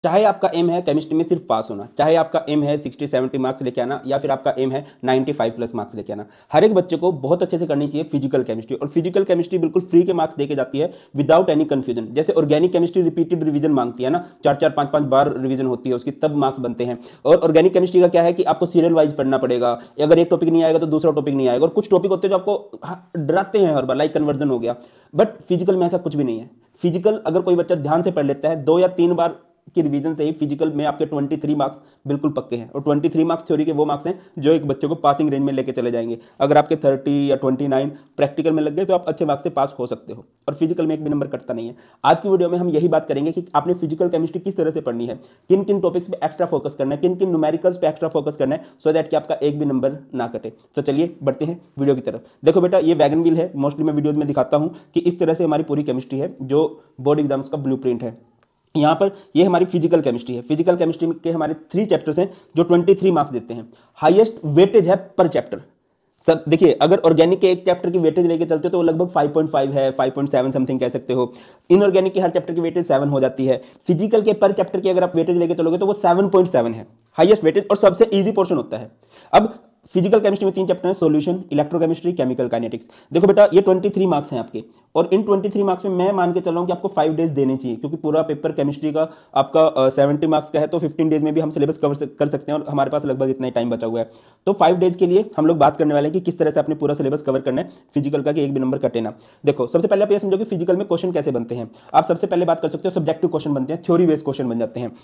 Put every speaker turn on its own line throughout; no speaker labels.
चाहे आपका एम है केमिस्ट्री में सिर्फ पास होना, चाहे आपका एम है 60-70 मार्क्स लेके आना, या फिर आपका एम है 95 प्लस मार्क्स लेके आना, हर एक बच्चे को बहुत अच्छे से करनी चाहिए फिजिकल केमिस्ट्री। और फिजिकल केमिस्ट्री बिल्कुल फ्री के मार्क्स देके जाती है विदाउट एनी कंफ्यूजन। जैसे ऑर्गेनिक केमिस्ट्री रिपीटेड रिवीजन मांगती है ना, 4-4 5-5 बार रिवीजन होती है उसकी, तब मार्क्स बनते हैं। और ऑर्गेनिक केमिस्ट्री का क्या है कि आपको सीरियल वाइज पढ़ना पड़ेगा, अगर एक टॉपिक नहीं आएगा तो दूसरा टॉपिक नहीं आएगा, और कुछ टॉपिक होते हैं जो आपको डराते हैं हर बार, लाइक कन्वर्जन हो गया। बट फिजिकल में ऐसा कुछ भी नहीं है। फिजिकल अगर कोई बच्चा ध्यान से पढ़ लेता है, 2 या 3 बार की रिवीजन से ही फिजिकल में आपके 23 मार्क्स बिल्कुल पक्के हैं। और 23 मार्क्स थ्योरी के वो मार्क्स हैं जो एक बच्चे को पासिंग रेंज में लेके चले जाएंगे। अगर आपके 30 या 29 प्रैक्टिकल में लग गए तो आप अच्छे मार्क्स से पास हो सकते हो, और फिजिकल में एक भी नंबर कटता नहीं है। आज की वीडियो में हम यही बात करेंगे कि आपने फिजिकल केमिस्ट्री किस तरह से पढ़नी है, किन किन टॉपिक्स पे एक्स्ट्रा फोकस करना है, किन किन न्यूमेरिकल्स पे एक्स्ट्रा फोकस करना है, सो दैट कि आपका एक भी नंबर ना कटे। तो चलिए बढ़ते हैं वीडियो की तरफ। देखो बेटा, ये वैगन व्हील है, मोस्टली मैं वीडियोज में दिखाता हूँ कि इस तरह से हमारी पूरी केमिस्ट्री है जो बोर्ड एग्जाम्स का ब्लूप्रिंट है। यहाँ पर ये हमारी फिजिकल केमिस्ट्री है। फिजिकल केमिस्ट्री के हमारे 3 चैप्टर्स हैं जो 23 मार्क्स देते हैं। हाईएस्ट वेटेज है पर चैप्टर। सब देखिए, अगर ऑर्गेनिक के एक चैप्टर की वेटेज लेके चलते हो तो वो लगभग 5.5 है, 5.7 समथिंग कह सकते हो। इनऑर्गेनिक के हर चैप्टर की वेटेज 7 हो जाती है। फिजिकल के पर चैप्टर की अगर आप वेटेज लेके चलोगे तो वो 7.7 है हाईएस्ट वेटेज, और सबसे इजी पोर्शन होता है। अब फिजिकल केमिस्ट्री में 3 चैप्टर हैं, सॉल्यूशन, इलेक्ट्रोकेमिस्ट्री, केमिकल काइनेटिक्स। देखो बेटा, ये 23 मार्क्स हैं आपके, और इन 23 मार्क्स में मैं मान के चल रहा हूं कि आपको 5 डेज देने चाहिए, क्योंकि पूरा पेपर केमिस्ट्री का आपका 70 मार्क्स का है, तो 15 डेज में भी हम सिलेबस कवर कर सकते हैं, और हमारे पास लगभग इतना ही टाइम बचा हुआ है। तो 5 डेज के लिए हम लोग बात करने वाले हैं कि किस तरह से अपने पूरा सिलेबस कवर करना है फिजिकल का, कि एक भी नंबर कटे ना। देखो, सबसे पहले आप ये समझो कि फिजिकल में क्वेश्चन कैसे बनते हैं। आप सबसे पहले बात कर सकते हो सब्जेक्टिव क्वेश्चन बनते हैं, थ्योरी बेस्ड क्वेश्चन बन जाते हैं।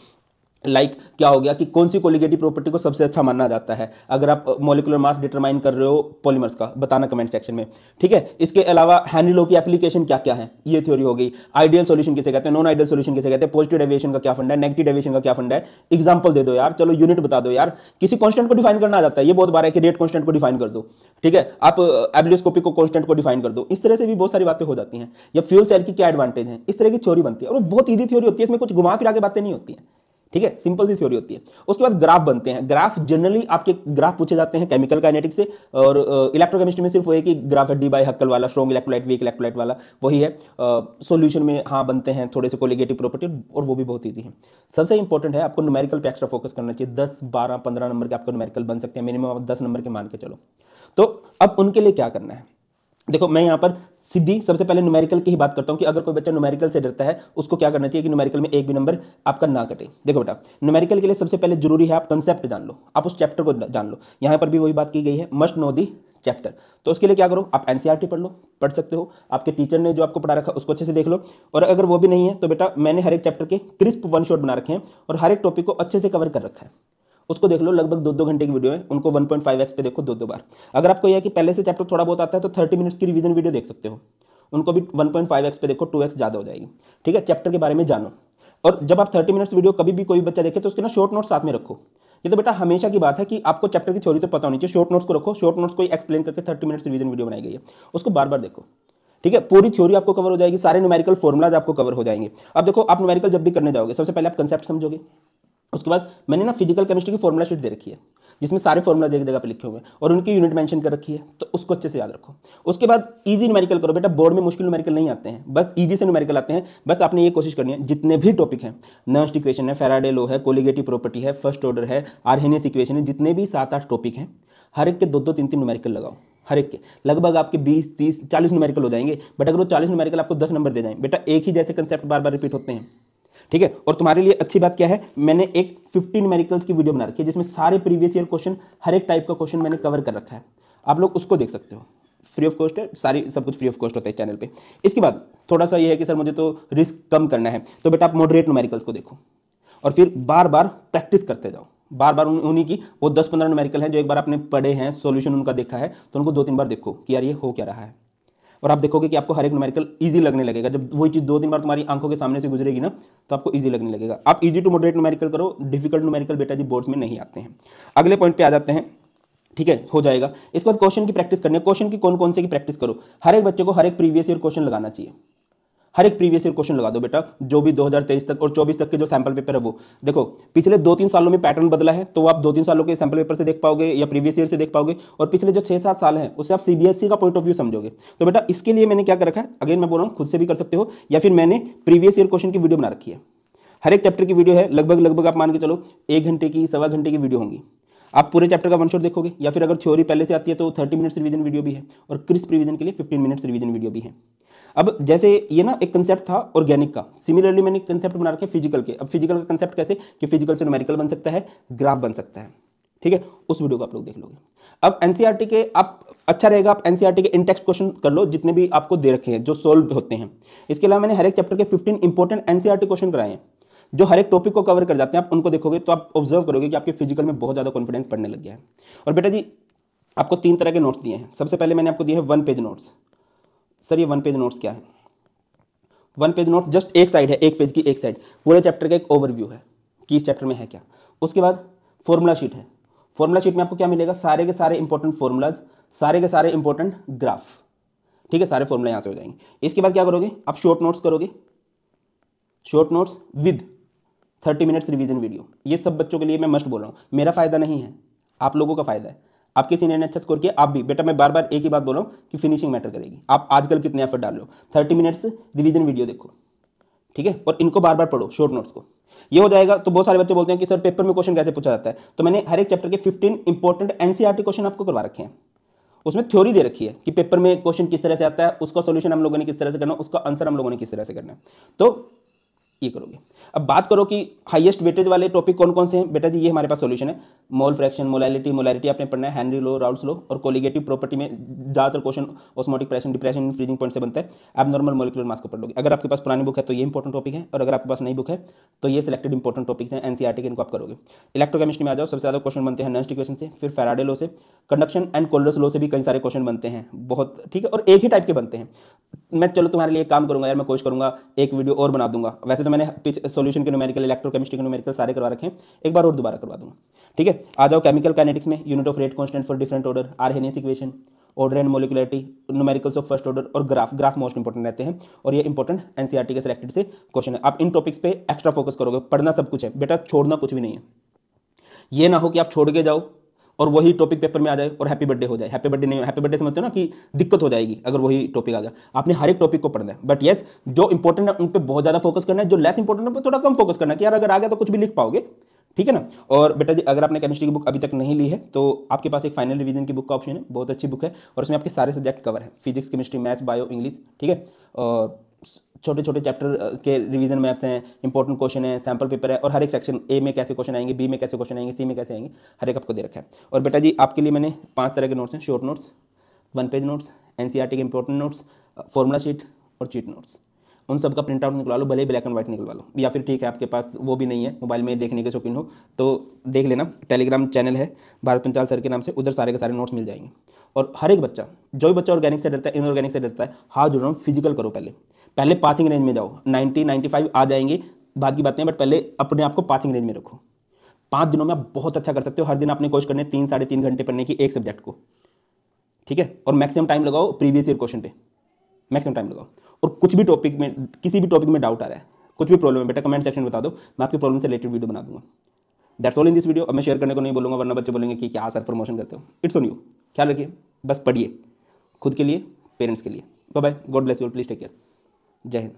लाइक क्या हो गया कि कौन सी कोलिगेटिव प्रॉपर्टी को सबसे अच्छा माना जाता है, अगर आप मॉलिक्यूलर मास डिटरमाइन कर रहे हो पॉलीमर्स का, बताना कमेंट सेक्शन में, ठीक है। इसके अलावा हेनरी लॉ की एप्लीकेशन क्या क्या है, ये थ्योरी हो गई। आइडियल सॉल्यूशन किसे कहते हैं, नॉन आइडियल सॉल्यूशन किसे कहते हैं, पॉजिटिव डेविएशन का क्या फंडा है, नेगेटिव डेविएशन का क्या फंडा है। एग्जांपल दे दो यार, चलो यूनिट बता दो यार। किसी कांस्टेंट को डिफाइन करना आ जाता है, ये बहुत बार है कि रेट कांस्टेंट को डिफाइन कर दो, ठीक है। आप एब्लियोस्कोपिक को कांस्टेंट को डिफाइन कर दो। इस तरह से भी बहुत सारी बातें हो जाती हैं। या फ्यूल सेल की क्या एडवांटेज है, इस तरह की थ्योरी बनती है, और वो बहुत ईजी थ्योरी होती है, इसमें कुछ घुमा फिरा के बातें नहीं होती हैं, ठीक है, सिंपल सी थ्योरी होती है। उसके बाद ग्राफ बनते हैं। ग्राफ जनरली आपके ग्राफ पूछे जाते हैं केमिकल काइनेटिक्स से, और इलेक्ट्रोकेमिस्ट्री में सिर्फ वो एक ही ग्राफ है, डी बाई हक्कल वाला, स्ट्रॉन्ग इलेक्ट्रोलाइट वीक इलेक्ट्रोलाइट वाला, वही है। सॉल्यूशन में हाँ बनते हैं थोड़े से कोलिगेटिव प्रॉपर्टी, और वो भी बहुत ईजी है। सबसे इंपॉर्टेंट है आपको न्यूमेरिकल पे एक्स्ट्रा फोकस करना चाहिए। 10 12 15 नंबर के आपको न्यूमेरिकल बन सकते हैं, मिनिमम आप 10 नंबर के मान के चलो। तो अब उनके लिए क्या करना है, देखो मैं यहां पर सीधी सबसे पहले न्यूमेरिकल की ही बात करता हूं कि अगर कोई बच्चा न्यूमेरिकल से डरता है उसको क्या करना चाहिए कि न्यूमेरिकल में एक भी नंबर आपका ना कटे। देखो बेटा, न्यूमेरिकल के लिए सबसे पहले जरूरी है आप कंसेप्ट जान लो, आप उस चैप्टर को जान लो। यहां पर भी वही बात की गई है, मस्ट नो दी चैप्टर। तो उसके लिए क्या करो, आप एनसीईआरटी पढ़ लो, पढ़ सकते हो, आपके टीचर ने जो आपको पढ़ा रखा उसको अच्छे से देख लो। और अगर वो भी नहीं है तो बेटा मैंने हर एक चैप्टर के क्रिस्प वन शॉट बना रखे हैं, और हर एक टॉपिक को अच्छे से कवर कर रखा है, उसको देख लो। लगभग 2-2 घंटे की वीडियो है, उनको 1.5x पे देखो 2-2 बार। अगर आपको यह है कि पहले से चैप्टर थोड़ा बहुत आता है तो 30 मिनट्स की रिवीजन वीडियो देख सकते हो, उनको भी 1.5x पे देखो, 2x ज़्यादा हो जाएगी, ठीक है। चैप्टर के बारे में जानो, और जब आप 30 मिनट्स वीडियो कभी भी कोई बच्चा देखे तो उसके ना शॉर्ट नोट्स साथ में रखो। ये तो बेटा हमेशा की बात है कि आपको चैप्टर की थ्योरी तो पता होनी चाहिए, शॉर्ट नोट्स को रखो। शॉर्ट नोट्स को एक्सप्लेन करके 30 मिनट्स रिवीजन वीडियो बनाई गई है, उसको बार बार देखो, ठीक है। पूरी थ्योरी आपको कवर हो जाएगी, सारे न्यूमेरिकल फॉर्मुलाज आपको कवर हो जाएंगे। अब देखो, आप न्यूमेरिकल जब भी करने जाओगे सबसे पहले आप कंसेप्ट समझोगे। उसके बाद मैंने ना फिजिकल केमिस्ट्री की फॉर्मुला शीट दे रखी है, जिसमें सारे फॉर्मुला एक जगह पे लिखे हुए हैं और उनकी यूनिट मेंशन कर रखी है, तो उसको अच्छे से याद रखो। उसके बाद इजी न्यूमेरिकल करो बेटा, बोर्ड में मुश्किल न्यूमेरिकल नहीं आते हैं, बस इजी से न्यूमेरिकल आते हैं। बस आपने ये कोशिश करनी है, जितने भी टॉपिक हैं, नर्स्ट इक्वेशन है, फैराडे लॉ है, कोलिगेटिव प्रॉपर्टी है, फर्स्ट ऑर्डर है, आर्हेनियस इक्वेशन है, जितने भी 7-8 टॉपिक हैं, हर एक के 2-2 3-3 न्यूमेरिकल लगाओ। हर एक के लगभग आपके 20-30-40 न्यूमेरिकल हो जाएंगे। बट अगर वो 40 न्यूमेरिकल आपको 10 नंबर दे जाएं, बेटा एक ही जैसे कंसेप्ट बार बार रिपीट होते हैं, ठीक है। और तुम्हारे लिए अच्छी बात क्या है, मैंने एक 50 न्यूमेरिकल्स की वीडियो बना रखी है, जिसमें सारे प्रीवियस ईयर क्वेश्चन, हर एक टाइप का क्वेश्चन मैंने कवर कर रखा है, आप लोग उसको देख सकते हो। फ्री ऑफ कॉस्ट है, सारी सब कुछ फ्री ऑफ कॉस्ट होता है इस चैनल पे। इसके बाद थोड़ा सा ये है कि सर मुझे तो रिस्क कम करना है, तो बेटा आप मॉडरेट न्यूमेरिकल्स को देखो, और फिर बार बार प्रैक्टिस करते जाओ। बार बार उन्हीं की वो 10-15 न्यूमेरिकल हैं जो एक बार आपने पढ़े हैं, सॉल्यूशन उनका देखा है, तो उनको 2-3 बार देखो कि यार ये हो क्या रहा है, और आप देखोगे कि आपको हर एक न्यूमेरिकल इजी लगने लगेगा। जब वही चीज़ 2-3 बार तुम्हारी आंखों के सामने से गुजरेगी ना, तो आपको इजी लगने लगेगा। आप इजी टू मॉडरेट न्यूमेरिकल करो, डिफिकल्ट न्यूमेरिकल बेटा जी बोर्ड्स में नहीं आते हैं। अगले पॉइंट पे आ जाते हैं, ठीक है, हो जाएगा। इसके बाद क्वेश्चन की प्रैक्टिस करनी है। क्वेश्चन की कौन कौन से की प्रैक्टिस करो, हर एक बच्चे को हर एक प्रीवियस ईयर क्वेश्चन लगाना चाहिए। हर एक प्रीवियस ईयर क्वेश्चन लगा दो बेटा, जो भी 2023 तक और 24 तक के जो सैंपल पेपर है वो देखो। पिछले 2-3 सालों में पैटर्न बदला है, तो आप 2-3 सालों के सैंपल पेपर से देख पाओगे या प्रीवियस ईयर से देख पाओगे, और पिछले जो 6-7 साल हैं उससे आप सीबीएसई का पॉइंट ऑफ व्यू समझोगे। तो बेटा इसके लिए मैंने क्या कर रखा है, अगेन मैं बोल रहा हूँ, खुद से भी कर सकते हो, या फिर मैंने प्रीवियस ईयर क्वेश्चन की वीडियो बना रखी है। हर एक चैप्टर की वीडियो है लगभग आप मान के चलो 1 घंटे की, सवा घंटे की वीडियो होंगी। आप पूरे चैप्टर का वन शॉट देखोगे, या फिर अगर थ्योरी पहले से आती है तो 30 मिनट्स रिवीजन वीडियो भी है, और क्रिस्प रिवीजन के लिए 15 मिनट्स रिवीजन वीडियो भी है। अब जैसे ये ना एक कंसेप्ट था ऑर्गेनिक का, सिमिलरली मैंने कंसेप्ट बना रखे फिजिकल के। अब फिजिकल का कंसेप्ट कैसे कि फिजिकल से न्यूमेरिकल बन सकता है, ग्राफ बन सकता है, ठीक है, उस वीडियो को आप लोग देख लोगे। अब एनसीईआरटी के आप अच्छा रहेगा आप एनसीईआरटी के इन टेक्स्ट क्वेश्चन कर लो जितने भी आपको दे रखे हैं जो सोल्व होते हैं। इसके अलावा मैंने हर एक चैप्टर के 15 इंपॉर्टेंट एनसीईआरटी क्वेश्चन कराए हैं जो हर एक टॉपिक को कवर कर जाते हैं। आप उनको देखोगे तो आप ऑब्जर्व करोगे कि आपके फिजिकल में बहुत ज्यादा कॉन्फिडेंस बढ़ने लग गया है। और बेटा जी आपको 3 तरह के नोट्स दिए हैं। सबसे पहले मैंने आपको दिए हैं 1 पेज नोट्स। सर ये 1 पेज नोट्स क्या है? 1 पेज नोट जस्ट एक साइड है, एक पेज की एक साइड, पूरे चैप्टर का एक ओवरव्यू है कि इस चैप्टर में है क्या। उसके बाद फॉर्मूला शीट है। फॉर्मूला शीट में आपको क्या मिलेगा? सारे के सारे इंपॉर्टेंट फॉर्मूलाज, सारे के सारे इंपॉर्टेंट ग्राफ, ठीक है, सारे फॉर्मूला यहां से हो जाएंगे। इसके बाद क्या करोगे? आप शॉर्ट नोट्स करोगे, short notes with 30 minutes revision video. ये सब बच्चों के लिए मैं मस्ट बोल रहा हूँ, मेरा फायदा नहीं है, आप लोगों का फायदा है। आपके सीनियर ने अच्छा स्कोर किया, आप भी बेटा, मैं बार बार एक ही बात बोल रहा हूँ कि फिनिशिंग मैटर करेगी। आप आजकल कितने एफर्ट डाल रहे हो? 30 मिनट्स रिवीजन वीडियो देखो, ठीक है, और इनको बार बार पढ़ो शॉर्ट नोट्स को, ये हो जाएगा। तो बहुत सारे बच्चे बोलते हैं कि सर पेपर में क्वेश्चन कैसे पूछा जाता है? तो मैंने हर एक चैप्टर के 15 इंपॉर्टेंट एनसीईआरटी क्वेश्चन आपको करवा रखे हैं। उसमें थ्योरी दे रखी है कि पेपर में क्वेश्चन किस तरह से आता है, उसका सॉल्यूशन हम लोगों ने किस तरह से करना है, उसका आंसर हम लोगों ने किस तरह से करना है, तो ये करोगे। अब बात करो कि हाईएस्ट वेटेज वाले टॉपिक कौन कौन से हैं? बेटा जी ये हमारे पास सॉल्यूशन है। मोल फ्रैक्शन, मोलैलिटी, मोलैरिटी आपने पढ़ना है, हेनरी लॉ, राउल्स लॉ, और कोलिगेटिव प्रॉपर्टी में ज्यादातर question osmotic pressure, depression, freezing point से बनता है। एब्नॉर्मल मॉलिक्यूलर मास को पढ़ लोगे। अगर आपके पास पुरानी बुक है तो ये इंपॉर्टेंट टॉपिक है, और अगर आपके पास नई बुक है तो ये सिलेक्टेड इंपॉर्टेंट टॉपिक्स हैं एनसीईआरटी के, इनको आप करोगे। इलेक्ट्रोकेमिस्ट्री में आ जाओ, सबसे ज्यादा क्वेश्चन बनते हैं नॉन इक्वेशन से, फिर फैराडे लॉ से, कंडक्शन एंड कोल्डर्स लॉ से भी कई सारे क्वेश्चन बनते हैं, बहुत, ठीक है, और एक ही टाइप के बनते हैं। मैं चलो तुम्हारे लिए काम करूंगा यार, मैं कोशिश करूंगा एक वीडियो और बना दूंगा। वैसे तो मैंने सॉल्यूशन के न्यूमेरिकल, इलेक्ट्रोकेमिस्ट्री के न्यूमेरिकल सारे करवा रखे हैं, एक बार और दोबारा करवा दूंगा, ठीक है। आ जाओ केमिकल काइनेटिक्स में, unit of rate constant for different order, Arrhenius equation, order and molecularity, numericals of first order, और ग्राफ मोस्ट इंपॉर्टेंट रहते हैं, और ये इंपॉर्टेंट एनसीईआरटी के सिलेक्टेड से क्वेश्चन है। आप इन टॉपिक्स पे एक्स्ट्रा फोकस करोगे, पढ़ना सब कुछ है बेटा, छोड़ना कुछ भी नहीं है। ये ना हो कि आप छोड़ के जाओ और वही टॉपिक पेपर में आ जाए और हैप्पी बर्थडे हो जाए। हैप्पी बर्थडे नहीं, हैप्पी बर्थडे समझते हो ना कि दिक्कत हो जाएगी अगर वही टॉपिक आ गया। आपने हर एक टॉपिक को पढ़ना है, बट यस जो इंपॉर्टेंट है उन पे बहुत ज्यादा फोकस करना है, जो लेस इंपॉर्टेंट है उन पे थोड़ा कम फोकस करना है कि यार अगर आ गया तो कुछ भी लिख पाओगे, ठीक है ना। और बेटा जी अगर आपने केमिस्ट्री की बुक अभी तक नहीं ली है तो आपके पास एक फाइनल रिवीजन की बुक का ऑप्शन है, बहुत अच्छी बुक है, और उसमें आपके सारे सब्जेक्ट कवर है, physics, chemistry, maths, bio, English, ठीक है। और छोटे छोटे चैप्टर के रिवीजन मैप्स हैं, इंपॉर्टेंट क्वेश्चन है, सैम्पल पेपर है, और हर एक सेक्शन ए में कैसे क्वेश्चन आएंगे, बी में कैसे क्वेश्चन आएंगे, सी में कैसे आएंगे, हर एक आपको दे रखा है। और बेटा जी आपके लिए मैंने 5 तरह के नोट्स हैं, short notes, 1 page notes, NCERT के इंपॉर्टेंट नोट्स, फॉर्मूला शीट और चीट नोट्स। उन सब का प्रिंट आउट निकलवा लो, भले ब्लैक एंड व्हाइट निकलवा लो, या फिर ठीक है आपके पास वो भी नहीं है, मोबाइल में देखने के शौकीन हो तो देख लेना, टेलीग्राम चैनल है भारत पंचाल सर के नाम से, उधर सारे के सारे नोट्स मिल जाएंगे। और हर एक बच्चा, जो भी बच्चा ऑर्गेनिक से डरता है, इनऑर्गेनिक से डरता है, हाथ जोड़ रहा हूँ, फिजिकल करो, पहले पासिंग रेंज में जाओ, 90-95 आ जाएंगे, बाद की बातें हैं, बट पहले अपने आप को पासिंग रेंज में रखो। 5 दिनों में आप बहुत अच्छा कर सकते हो। हर दिन आपने कोशिश करनी है 3-3.5 घंटे पढ़ने की एक सब्जेक्ट को, ठीक है, और मैक्सिमम टाइम लगाओ प्रीवियस ईयर क्वेश्चन पे, मैक्सिमम टाइम लगाओ। और कुछ भी टॉपिक में, किसी भी टॉपिक में डाउट आ रहा है, कुछ भी प्रॉब्लम है बेटा, कमेंट सेक्शन में बता दो, मैं आपकी प्रॉब्लम से रिलेटेड वीडियो बना दूंगा। That's all in this video. अब मैं शेयर करने को नहीं बोलूंगा, वरना बच्चे बोलेंगे कि क्या सर प्रमोशन करते हो। इट्स ऑन यू, ख्याल रखिए, बस पढ़िए, खुद के लिए, पेरेंट्स के लिए। Bye bye, God bless you all, please take care, जय हिंद।